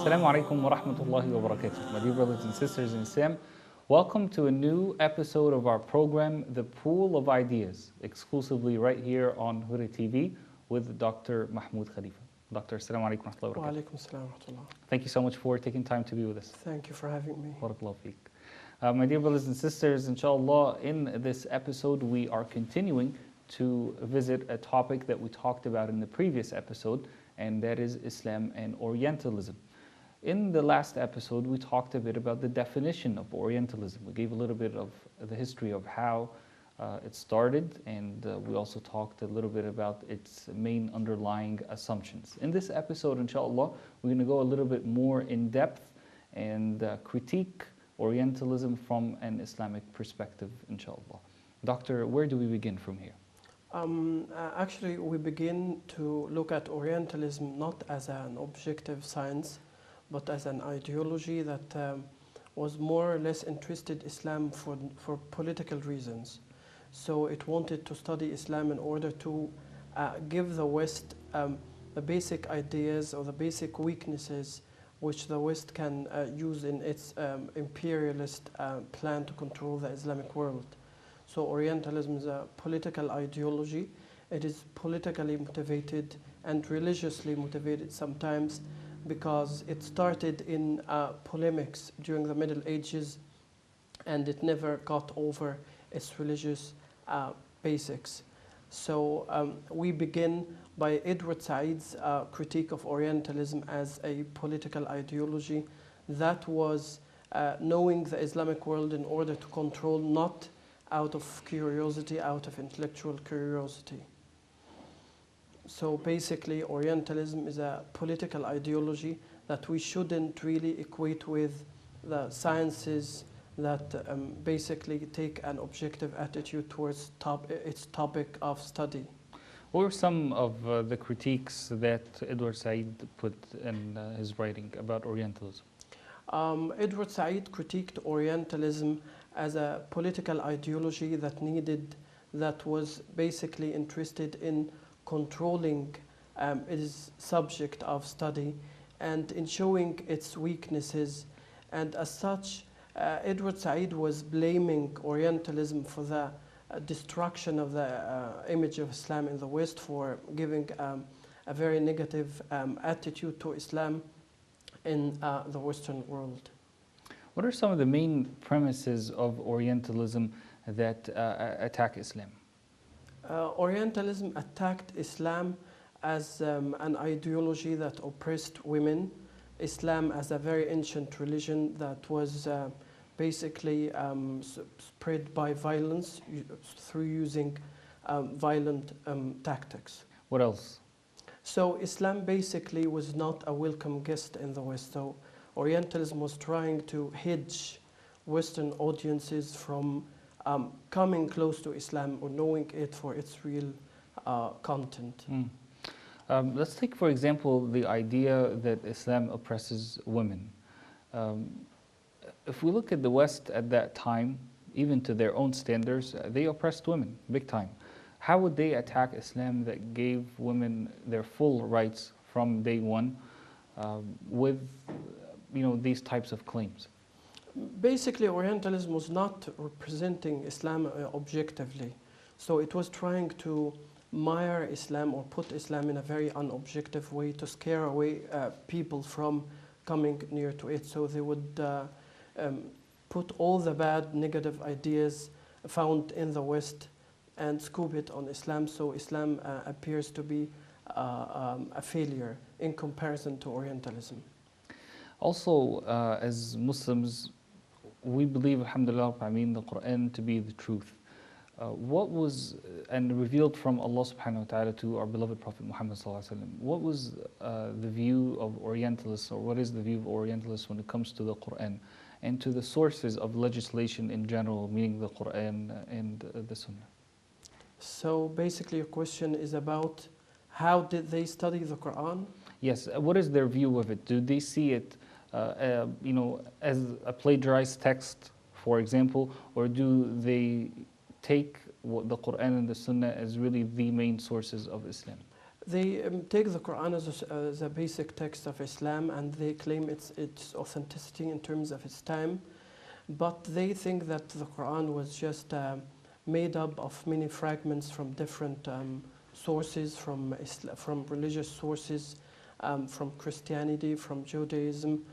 Assalamu alaikum wa rahmatullahi wa barakatuh. My dear brothers and sisters in Islam, welcome to a new episode of our program, The Pool of Ideas, exclusively right here on Huda TV with Dr. Mahmoud Khalifa. Dr. Assalamu alaikum wa rahmatullahi wa Wa barakatuh. alaikum assalam wa rahmatullah. Thank you so much for taking time to be with us. Thank you for having me. Barakallahu feek. My dear brothers and sisters, inshallah, in this episode we are continuing to visit a topic that we talked about in the previous episode, and that is Islam and Orientalism. In the last episode, we talked a bit about the definition of Orientalism. We gave a little bit of the history of how it started, and we also talked a little bit about its main underlying assumptions. In this episode, inshallah, we're going to go a little bit more in depth and critique Orientalism from an Islamic perspective, inshallah. Doctor, where do we begin from here? Actually, we begin to look at Orientalism not as an objective science, but as an ideology that was more or less interested in Islam for political reasons. So it wanted to study Islam in order to give the West the basic ideas or the basic weaknesses which the West can use in its imperialist plan to control the Islamic world. So Orientalism is a political ideology. It is politically motivated and religiously motivated sometimes, because it started in polemics during the Middle Ages and it never got over its religious basics. So we begin by Edward Said's critique of Orientalism as a political ideology that was knowing the Islamic world in order to control, not out of curiosity, out of intellectual curiosity. So basically, Orientalism is a political ideology that we shouldn't really equate with the sciences that basically take an objective attitude towards its topic of study. What were some of the critiques that Edward Said put in his writing about Orientalism? Edward Said critiqued Orientalism as a political ideology that was basically interested in controlling its subject of study and in showing its weaknesses. And as such, Edward Said was blaming Orientalism for the destruction of the image of Islam in the West, for giving a very negative attitude to Islam in the Western world. What are some of the main premises of Orientalism that attack Islam? Orientalism attacked Islam as an ideology that oppressed women, Islam as a very ancient religion that was basically spread by violence through using violent tactics. What else? So Islam basically was not a welcome guest in the West. So Orientalism was trying to hedge Western audiences from coming close to Islam or knowing it for its real content. Let's take, for example, the idea that Islam oppresses women. If we look at the West at that time, even to their own standards, they oppressed women big time. How would they attack Islam that gave women their full rights from day one with these types of claims? Basically, Orientalism was not representing Islam objectively. So it was trying to mire Islam or put Islam in a very unobjective way to scare away people from coming near to it. So they would put all the bad, negative ideas found in the West and scoop it on Islam. So Islam appears to be a failure in comparison to Orientalism. Also, as Muslims, we believe, alhamdulillah, the Quran to be the truth. What was, and revealed from Allah subhanahu wa ta'ala to our beloved Prophet Muhammad sallallahu alaihi wasallam, what was the view of Orientalists, or what is the view of Orientalists when it comes to the Quran and to the sources of legislation in general, meaning the Quran and the Sunnah? So basically your question is about how did they study the Quran? Yes, what is their view of it? Do they see it as a plagiarized text, for example, or do they take the Quran and the Sunnah as really the main sources of Islam? They take the Quran as a basic text of Islam, and they claim its authenticity in terms of its time. But they think that the Quran was just made up of many fragments from different sources, from religious sources, from Christianity, from Judaism.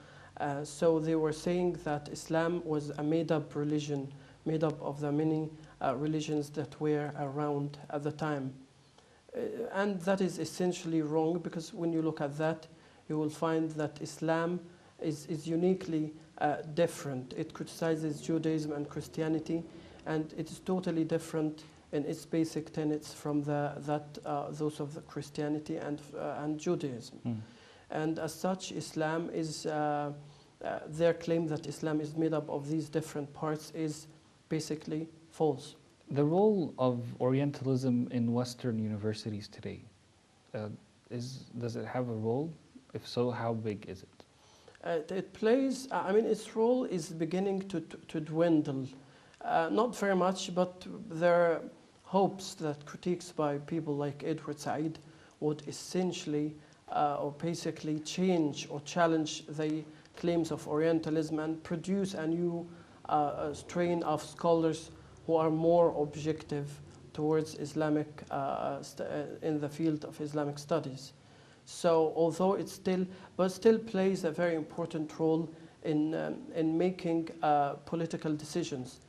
So they were saying that Islam was a made-up religion, made up of the many religions that were around at the time. And that is essentially wrong, because when you look at that, you will find that Islam is uniquely different. It criticizes Judaism and Christianity, and it is totally different in its basic tenets from those of the Christianity and Judaism. Mm. And as such, Islam is their claim that Islam is made up of these different parts is basically false. The role of Orientalism in Western universities today, does it have a role? If so, how big is it? It plays, its role is beginning to dwindle. Not very much, but there are hopes that critiques by people like Edward Said would essentially or basically change or challenge the claims of Orientalism and produce a new strain of scholars who are more objective towards Islamic, in the field of Islamic studies. So although it still plays a very important role in making political decisions.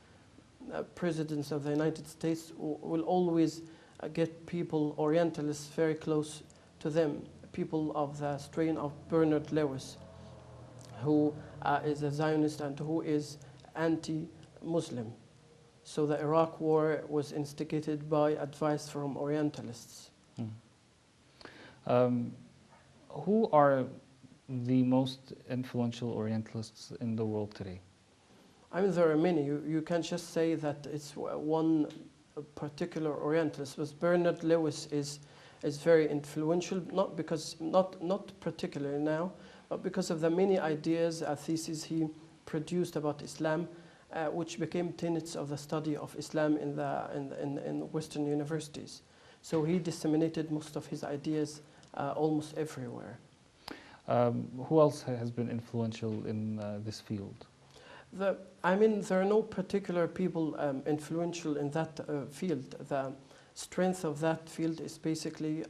Presidents of the United States will always get people, Orientalists, very close to them, people of the strain of Bernard Lewis, who is a Zionist and who is anti-Muslim. So the Iraq War was instigated by advice from Orientalists. Who are the most influential Orientalists in the world today? There are many. You can't just say that it's one particular Orientalist. But Bernard Lewis is very influential, not particularly now, but because of the many ideas, theses he produced about Islam, which became tenets of the study of Islam in Western universities. So he disseminated most of his ideas almost everywhere. Who else has been influential in this field? There are no particular people influential in that field. The strength of that field is basically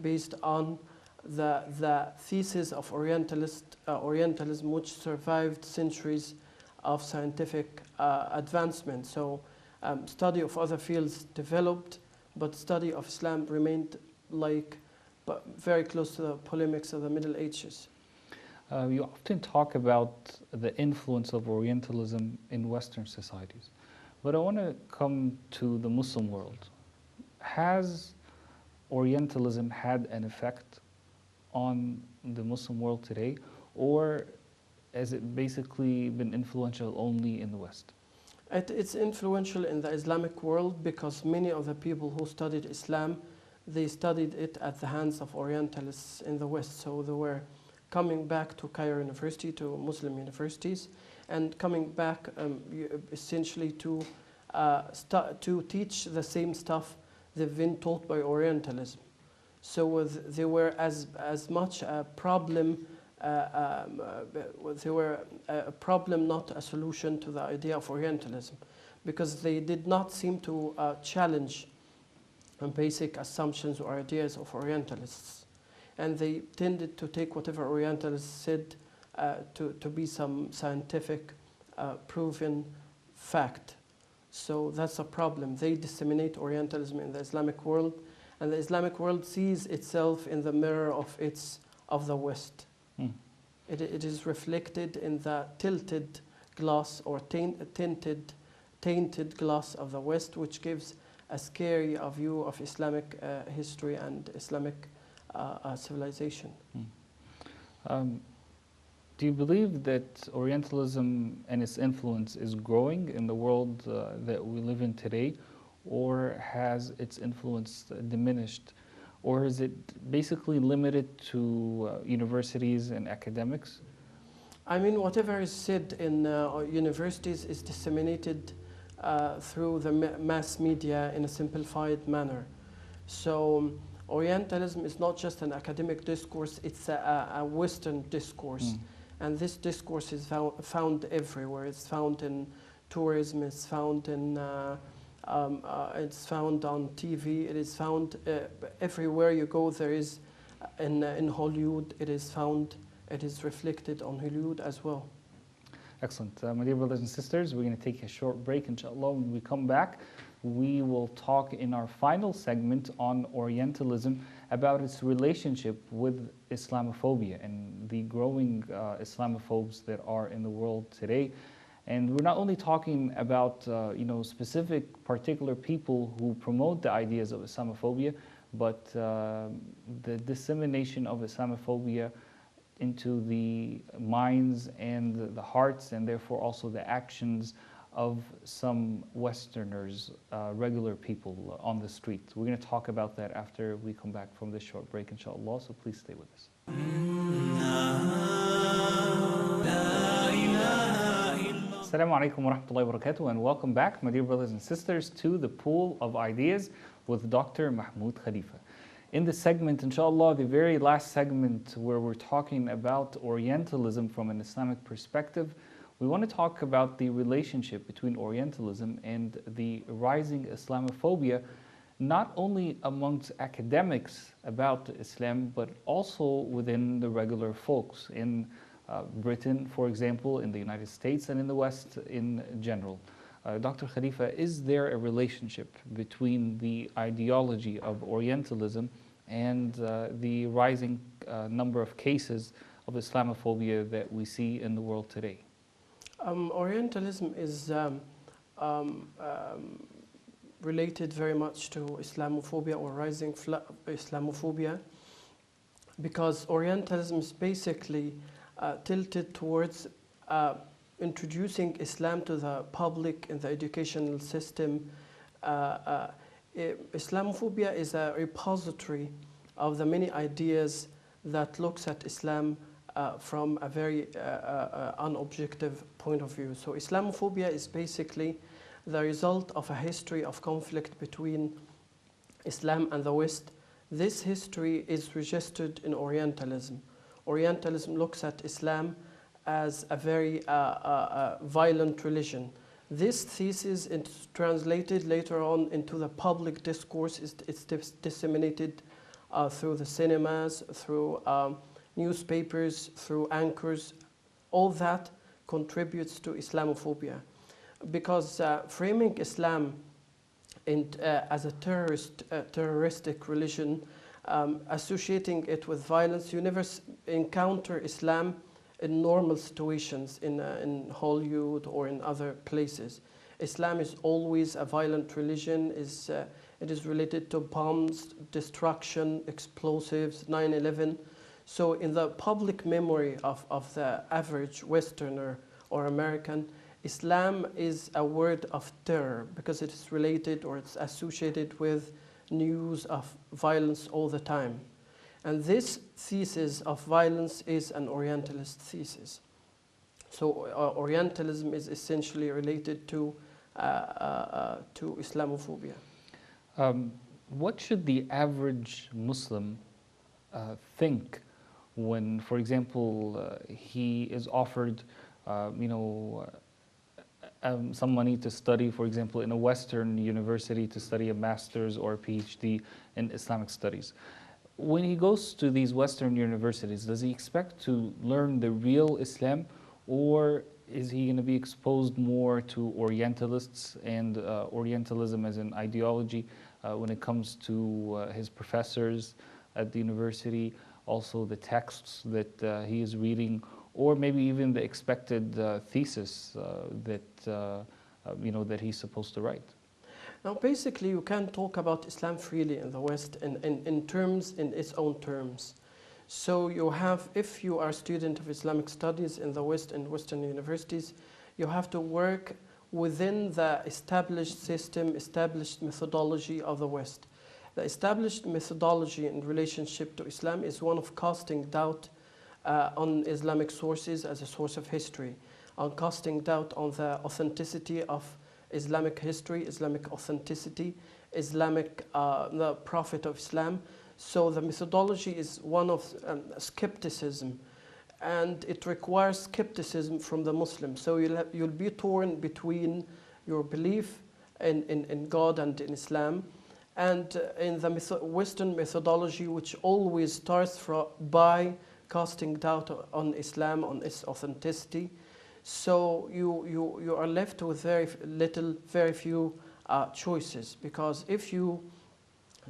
based on the thesis of Orientalism, which survived centuries of scientific advancement. So study of other fields developed, but study of Islam remained very close to the polemics of the Middle Ages. You often talk about the influence of Orientalism in Western societies, but I want to come to the Muslim world. Has Orientalism had an effect on the Muslim world today, or has it basically been influential only in the West? It's influential in the Islamic world because many of the people who studied Islam, they studied it at the hands of Orientalists in the West. So they were coming back to Cairo University, to Muslim universities, and coming back essentially to teach the same stuff they've been taught by Orientalism. So they were as much a problem. They were a problem, not a solution to the idea of Orientalism, because they did not seem to challenge basic assumptions or ideas of Orientalists. And they tended to take whatever Orientalists said to be some scientific proven fact. So that's a problem. They disseminate Orientalism in the Islamic world, and the Islamic world sees itself in the mirror of the West. It is reflected in the tilted glass or tainted glass of the West, which gives a scary view of Islamic history and Islamic civilization. Do you believe that Orientalism and its influence is growing in the world that we live in today, or has its influence diminished, or is it basically limited to universities and academics? Whatever is said in universities is disseminated through the mass media in a simplified manner. So Orientalism is not just an academic discourse, it's a Western discourse. And this discourse is found everywhere. It's found in tourism, it's found it's found on TV, it is found everywhere you go. There is, in Hollywood, it is found, it is reflected on Hollywood as well. Excellent. My dear brothers and sisters, we're going to take a short break, inshallah. When we come back, we will talk in our final segment on Orientalism about its relationship with Islamophobia and the growing Islamophobes that are in the world today. And we're not only talking about specific particular people who promote the ideas of Islamophobia, but the dissemination of Islamophobia into the minds and the hearts, and therefore also the actions of some Westerners, regular people on the street. We're going to talk about that after we come back from this short break, inshallah, so please stay with us. Assalamu alaikum wa rahmatullahi wa barakatuh, and welcome back, my dear brothers and sisters, to the Pool of Ideas with Dr. Mahmoud Khalifa. In this segment, inshallah, the very last segment where we're talking about Orientalism from an Islamic perspective, we want to talk about the relationship between Orientalism and the rising Islamophobia, not only amongst academics about Islam, but also within the regular folks in Britain, for example, in the United States, and in the West in general. Dr. Khalifa, is there a relationship between the ideology of Orientalism and the rising number of cases of Islamophobia that we see in the world today? Orientalism is related very much to Islamophobia or rising Islamophobia, because Orientalism is basically tilted towards introducing Islam to the public in the educational system. Islamophobia is a repository of the many ideas that looks at Islam from a very unobjective point of view. So Islamophobia is basically the result of a history of conflict between Islam and the West. This history is registered in Orientalism. Orientalism looks at Islam as a very violent religion. This thesis is translated later on into the public discourse. It's disseminated through the cinemas, through newspapers, through anchors. All that contributes to Islamophobia, because framing Islam as a terroristic religion, associating it with violence, you never encounter Islam in normal situations in Hollywood or in other places. Islam is always a violent religion. It is related to bombs, destruction, explosives, 9/11. So in the public memory of the average Westerner or American, Islam is a word of terror because it is related or it's associated with news of violence all the time. And this thesis of violence is an Orientalist thesis. So Orientalism is essentially related to Islamophobia. What should the average Muslim think when, for example, he is offered, some money to study, for example, in a Western university to study a master's or a PhD in Islamic studies? When he goes to these Western universities, does he expect to learn the real Islam, or is he going to be exposed more to Orientalists and Orientalism as an ideology when it comes to his professors at the university, also the texts that he is reading, or maybe even the expected thesis that he's supposed to write? Now, basically, you can talk about Islam freely in the West in its own terms. So you have, if you are a student of Islamic studies in the West and Western universities, you have to work within the established system, established methodology of the West. The established methodology in relationship to Islam is one of casting doubt on Islamic sources as a source of history, on casting doubt on the authenticity of Islamic history, Islamic authenticity, the Prophet of Islam. So the methodology is one of skepticism, and it requires skepticism from the Muslims. So you'll be torn between your belief in God and in Islam, and in the Western methodology, which always starts by casting doubt on Islam, on its authenticity. So you are left with very few choices, because if you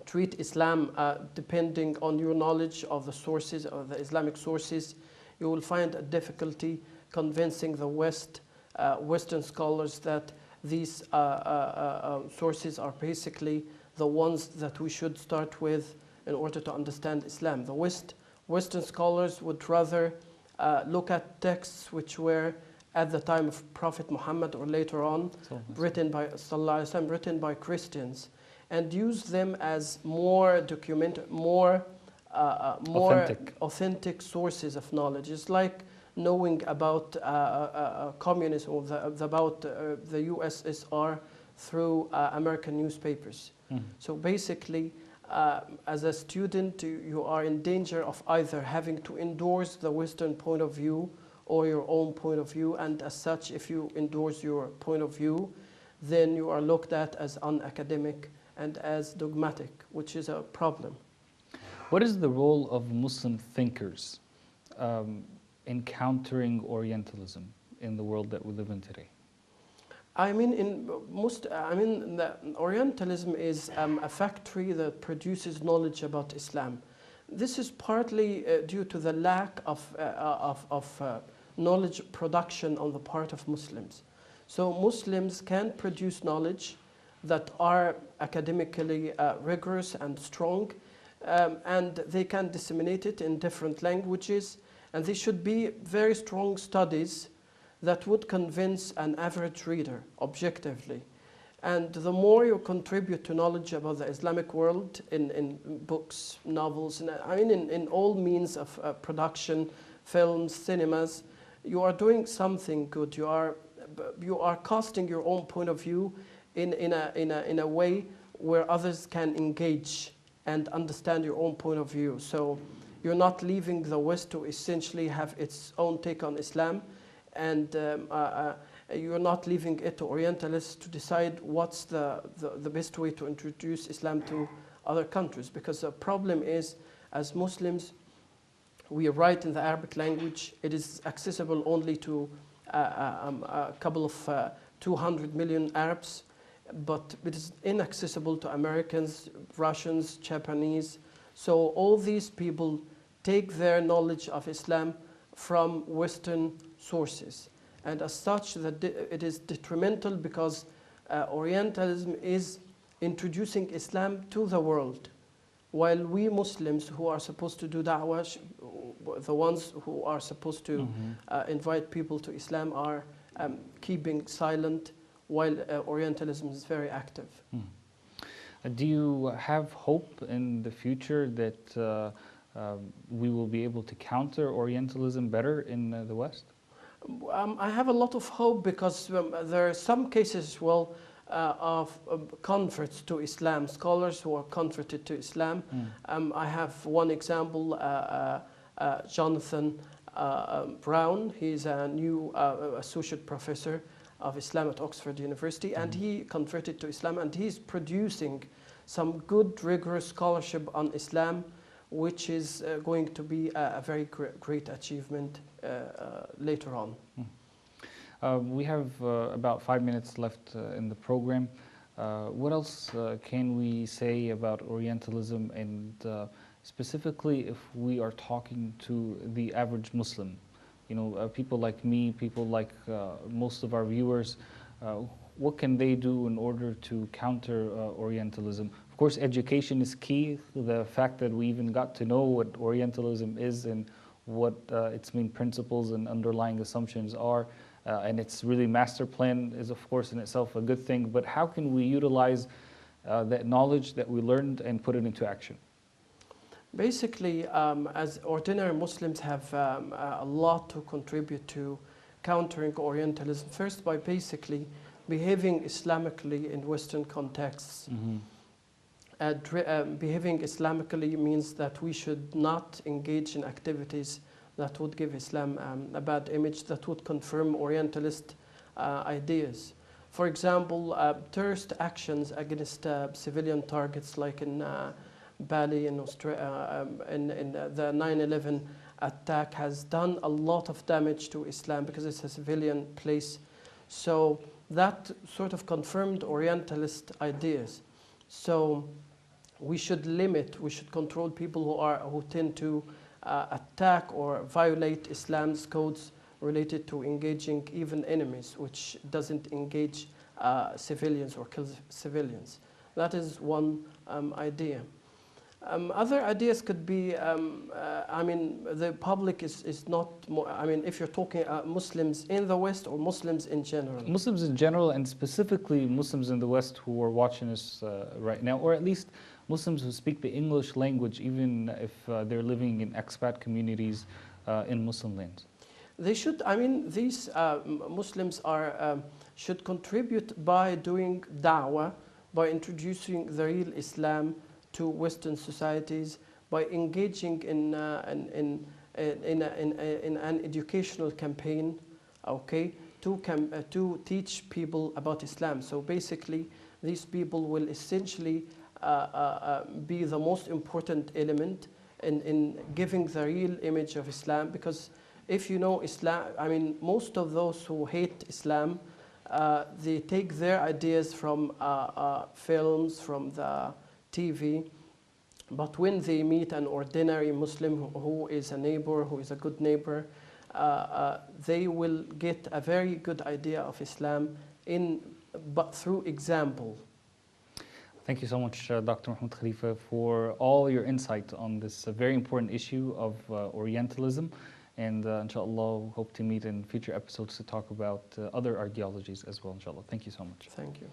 treat Islam depending on your knowledge of the sources, of the Islamic sources, you will find a difficulty convincing the Western scholars that these sources are basically the ones that we should start with in order to understand Islam. The Western scholars would rather look at texts which were at the time of Prophet Muhammad or later on, written by Christians, and use them as more authentic sources of knowledge. It's like knowing about communism or about the USSR through American newspapers. So basically, as a student, you are in danger of either having to endorse the Western point of view or your own point of view, and as such, if you endorse your point of view, then you are looked at as unacademic and as dogmatic, which is a problem. What is the role of Muslim thinkers in countering Orientalism in the world that we live in today? Orientalism is a factory that produces knowledge about Islam. This is partly due to the lack of knowledge production on the part of Muslims. So Muslims can produce knowledge that are academically rigorous and strong, and they can disseminate it in different languages, and they should be very strong studies that would convince an average reader objectively. And the more you contribute to knowledge about the Islamic world in books, novels, in all means of production, films, cinemas, you are doing something good. You are casting your own point of view in a way where others can engage and understand your own point of view. So you're not leaving the West to essentially have its own take on Islam, and you're not leaving it to Orientalists to decide what's the best way to introduce Islam to other countries. Because the problem is, as Muslims, we write in the Arabic language. It is accessible only to a couple of 200 million Arabs, but it is inaccessible to Americans, Russians, Japanese. So all these people take their knowledge of Islam from Western sources. And as such, it is detrimental, because Orientalism is introducing Islam to the world, while we Muslims who are supposed to do da'wah, the ones who are supposed to invite people to Islam, are keeping silent, while Orientalism is very active. Do you have hope in the future that we will be able to counter Orientalism better in the West? I have a lot of hope, because there are some cases, of converts to Islam, scholars who are converted to Islam. I have one example, Jonathan Brown. He's a new associate professor of Islam at Oxford University, and he converted to Islam, and he's producing some good, rigorous scholarship on Islam, which is going to be a very great achievement later on. We have about 5 minutes left in the program. What else can we say about Orientalism, and specifically if we are talking to the average Muslim? You know, people like me, people like most of our viewers, what can they do in order to counter Orientalism? Of course, education is key. The fact that we even got to know what Orientalism is and what its main principles and underlying assumptions are, and its really master plan is, of course, in itself a good thing. But how can we utilize that knowledge that we learned and put it into action? Basically, as ordinary Muslims have a lot to contribute to countering Orientalism. First, by basically behaving Islamically in Western contexts. behaving Islamically means that we should not engage in activities that would give Islam a bad image, that would confirm Orientalist ideas. For example, terrorist actions against civilian targets, like in Bali in Australia, in the 9/11 attack, has done a lot of damage to Islam because it's a civilian place. So that sort of confirmed Orientalist ideas. So we should limit, we should control people who tend to attack or violate Islam's codes related to engaging even enemies, which doesn't engage civilians or kill civilians. That is one idea. Other ideas could be, the public is not more, if you're talking Muslims in the West or Muslims in general. Muslims in general, and specifically Muslims in the West who are watching us right now, or at least Muslims who speak the English language, even if they're living in expat communities in Muslim lands. They should, these Muslims should contribute by doing da'wah, by introducing the real Islam to Western societies, by engaging in an educational campaign, okay, to teach people about Islam. So basically, these people will essentially be the most important element in giving the real image of Islam, because if you know Islam, most of those who hate Islam, they take their ideas from films, from the TV, but when they meet an ordinary Muslim who is a neighbor, who is a good neighbor, they will get a very good idea of Islam but through example. Thank you so much, Dr. Mahmoud Khalifa, for all your insight on this very important issue of Orientalism. And inshallah, hope to meet in future episodes to talk about other ideologies as well, inshallah. Thank you so much. Thank you.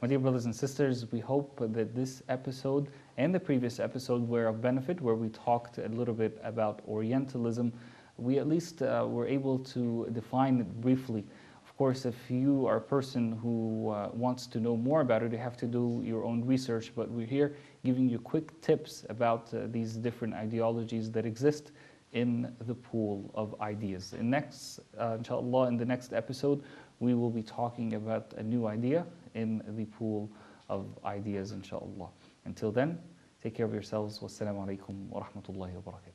My dear brothers and sisters, we hope that this episode and the previous episode were of benefit, where we talked a little bit about Orientalism. We at least were able to define it briefly. Of course, if you are a person who wants to know more about it, you have to do your own research, but we're here giving you quick tips about these different ideologies that exist in the pool of ideas. Inshallah, in the next episode, we will be talking about a new idea in the pool of ideas, inshallah. Until then, take care of yourselves. Wassalamu alaikum wa rahmatullahi wa barakatuh.